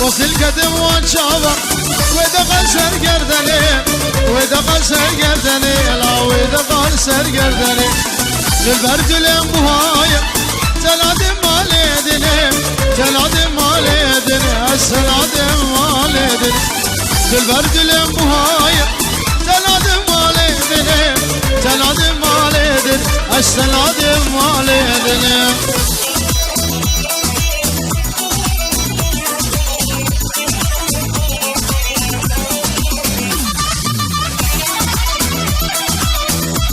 وصل قدم وانشابه ودقل سرگردني ودقل سرگردني لا ودقل سرگردني للبرد الانبهاية تنادم مالدني تنادم مالدني السنادم مالدني للبرد الانبهاية تنادم مالدني تنادم مالدني السنادم مالدني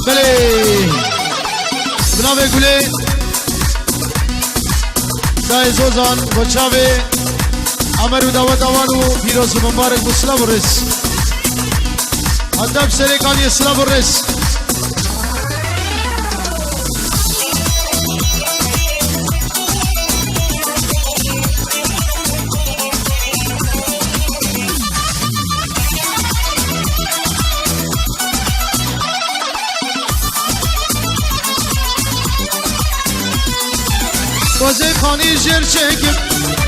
بله بنابه گله دای زوزان بچاوه امرو دعوت آوانو پیروز مبارک بسلام رس ادب سرکانی اسلام رس وزي خاني جر çekim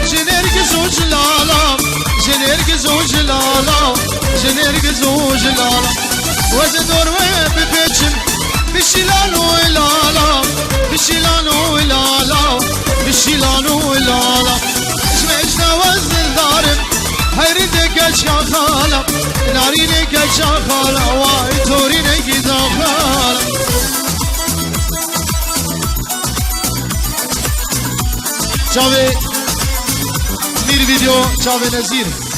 جنرگز و جلالام جنرگز و جلالام جنرگز و جلالام وزي دروه بپیچم بشیلان و الالام بشیلان و الالام بشیلان و الالام اشمشنا وزن دارم هيرده گچا خالم نارینه گچا خالم وای تورینه گیزا خالم Ciao, Mir video, ciao Nazir.